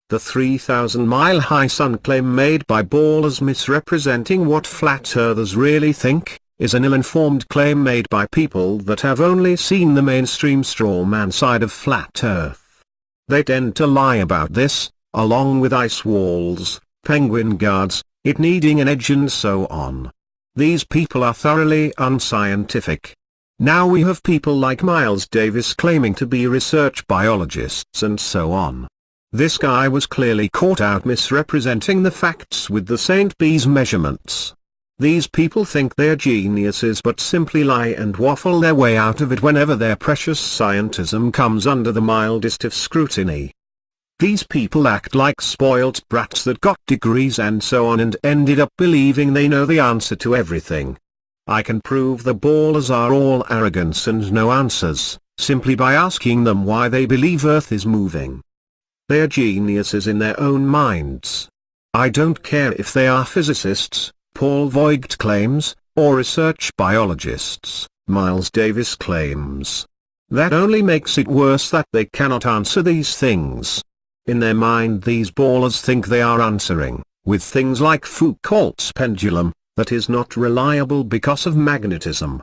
The 3,000-mile-high sun claim made by ballers misrepresenting what flat earthers really think, is an ill-informed claim made by people that have only seen the mainstream straw man side of flat earth. They tend to lie about this, along with ice walls, penguin guards, it needing an edge and so on. These people are thoroughly unscientific. Now we have people like Miles Davis claiming to be research biologists and so on. This guy was clearly caught out misrepresenting the facts with the St. B's measurements. These people think they're geniuses but simply lie and waffle their way out of it whenever their precious scientism comes under the mildest of scrutiny. These people act like spoilt brats that got degrees and so on and ended up believing they know the answer to everything. I can prove the ballers are all arrogance and no answers, simply by asking them why they believe Earth is moving. They are geniuses in their own minds. I don't care if they are physicists, Paul Voigt claims, or research biologists, Miles Davis claims. That only makes it worse that they cannot answer these things. In their mind these ballers think they are answering, with things like Foucault's pendulum, that is not reliable because of magnetism.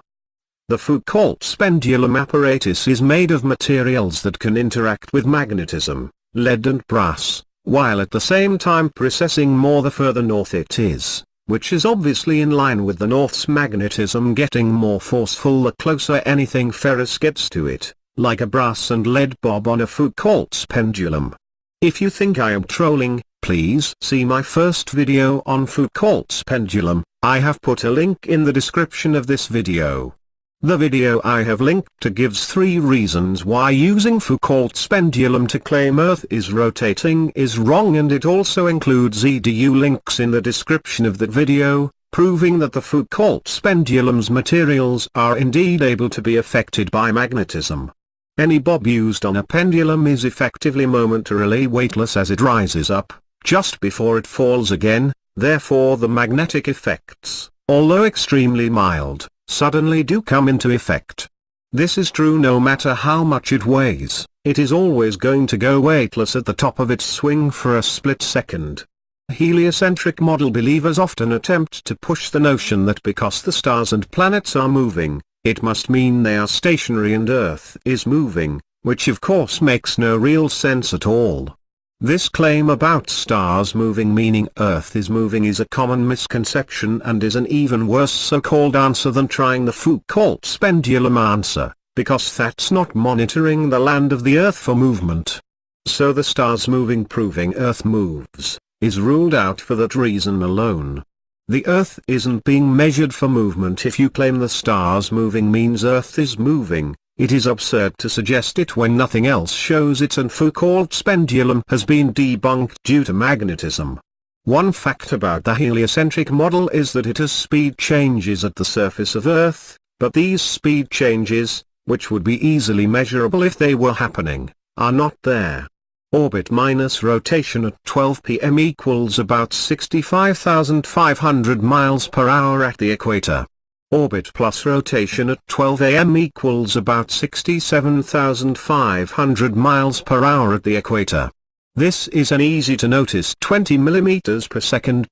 The Foucault's pendulum apparatus is made of materials that can interact with magnetism, lead and brass, while at the same time processing more the further north it is, which is obviously in line with the North's magnetism getting more forceful the closer anything ferrous gets to it, like a brass and lead bob on a Foucault's pendulum. If you think I am trolling, please see my first video on Foucault's pendulum. I have put a link in the description of this video. The video I have linked to gives 3 reasons why using Foucault's pendulum to claim Earth is rotating is wrong, and it also includes edu links in the description of that video, proving that the Foucault's pendulum's materials are indeed able to be affected by magnetism. Any bob used on a pendulum is effectively momentarily weightless as it rises up, just before it falls again, therefore the magnetic effects, although extremely mild, suddenly do come into effect. This is true no matter how much it weighs, it is always going to go weightless at the top of its swing for a split second. Heliocentric model believers often attempt to push the notion that because the stars and planets are moving, it must mean they are stationary and Earth is moving, which of course makes no real sense at all. This claim about stars moving meaning Earth is moving is a common misconception and is an even worse so-called answer than trying the Foucault's pendulum answer, because that's not monitoring the land of the Earth for movement. So the stars moving proving Earth moves, is ruled out for that reason alone. The Earth isn't being measured for movement if you claim the stars moving means Earth is moving. It is absurd to suggest it when nothing else shows it, and Foucault's pendulum has been debunked due to magnetism. One fact about the heliocentric model is that it has speed changes at the surface of Earth, but these speed changes, which would be easily measurable if they were happening, are not there. Orbit minus rotation at 12 pm equals about 65,500 miles per hour at the equator. Orbit plus rotation at 12 am equals about 67,500 miles per hour at the equator. This is an easy to notice 20 millimeters per second.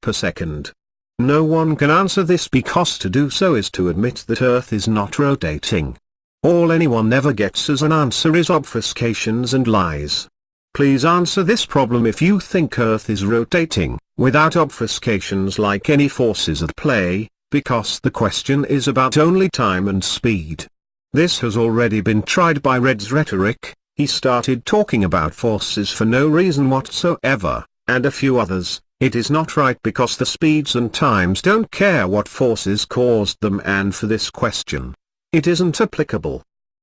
No one can answer this because to do so is to admit that Earth is not rotating. All anyone ever gets as an answer is obfuscations and lies. Please answer this problem if you think Earth is rotating, without obfuscations like any forces at play, because the question is about only time and speed. This has already been tried by Red's rhetoric. He started talking about forces for no reason whatsoever, and a few others. It is not right because the speeds and times don't care what forces caused them, and for this question, it isn't applicable.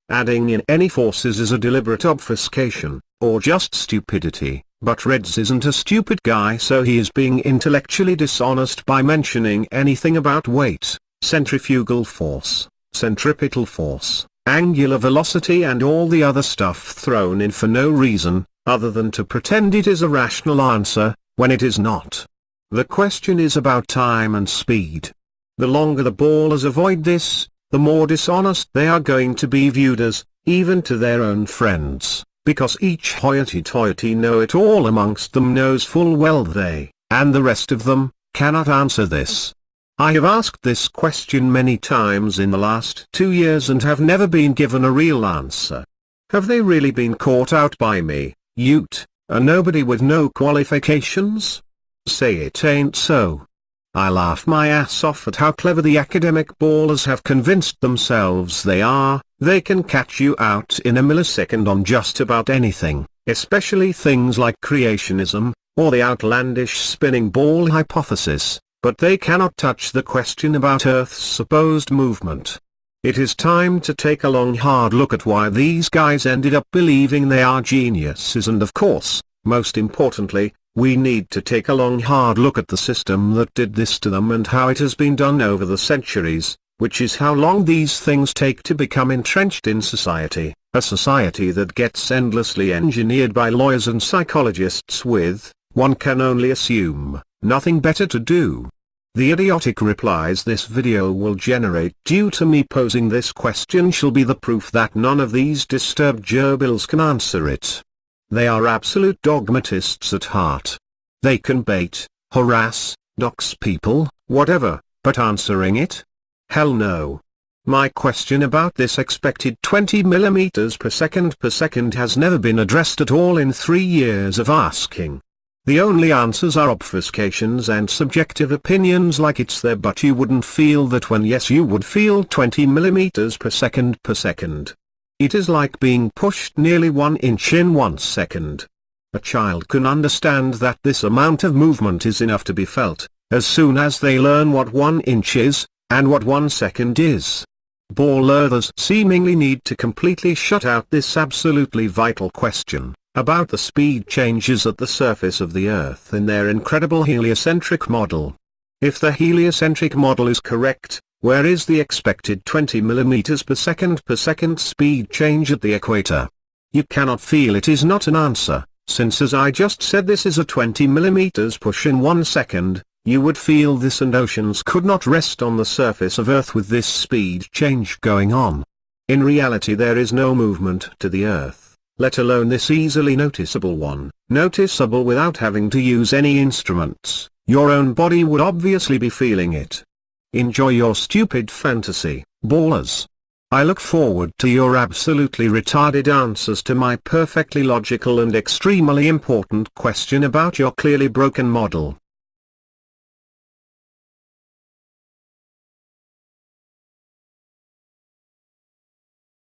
Adding in any forces is a deliberate obfuscation, or just stupidity. But Reds isn't a stupid guy, so he is being intellectually dishonest by mentioning anything about weight, centrifugal force, centripetal force, angular velocity and all the other stuff thrown in for no reason, other than to pretend it is a rational answer, when it is not. The question is about time and speed. The longer the ballers avoid this, the more dishonest they are going to be viewed as, even to their own friends. because each hoity-toity know-it-all amongst them knows full well they, and the rest of them, cannot answer this. I have asked this question many times in the last 2 years and have never been given a real answer. Have they really been caught out by me, Yute, a nobody with no qualifications? Say it ain't so. I laugh my ass off at how clever the academic ballers have convinced themselves they can catch you out in a millisecond on just about anything, especially things like creationism, or the outlandish spinning ball hypothesis, but they cannot touch the question about Earth's supposed movement. It is time to take a long hard look at why these guys ended up believing they are geniuses, and of course, most importantly, we need to take a long hard look at the system that did this to them and how it has been done over the centuries, which is how long these things take to become entrenched in society, a society that gets endlessly engineered by lawyers and psychologists with, one can only assume, nothing better to do. The idiotic replies this video will generate due to me posing this question shall be the proof that none of these disturbed gerbils can answer it. They are absolute dogmatists at heart. They can bait, harass, dox people, whatever, but answering it? Hell no. My question about this expected 20 millimeters per second has never been addressed at all in 3 years of asking. The only answers are obfuscations and subjective opinions like it's there but you wouldn't feel that when yes you would feel 20 millimeters per second. It is like being pushed nearly 1 inch in 1 second. A child can understand that this amount of movement is enough to be felt, as soon as they learn what 1 inch is, and what 1 second is. Ball-earthers seemingly need to completely shut out this absolutely vital question, about the speed changes at the surface of the Earth in their incredible heliocentric model. If the heliocentric model is correct, where is the expected 20 millimeters per second speed change at the equator? You cannot feel it is not an answer, since as I just said this is a 20 millimeters push in 1 second, you would feel this and oceans could not rest on the surface of Earth with this speed change going on. In reality there is no movement to the Earth, let alone this easily noticeable one, noticeable without having to use any instruments. Your own body would obviously be feeling it. Enjoy your stupid fantasy, ballers. I look forward to your absolutely retarded answers to my perfectly logical and extremely important question about your clearly broken model.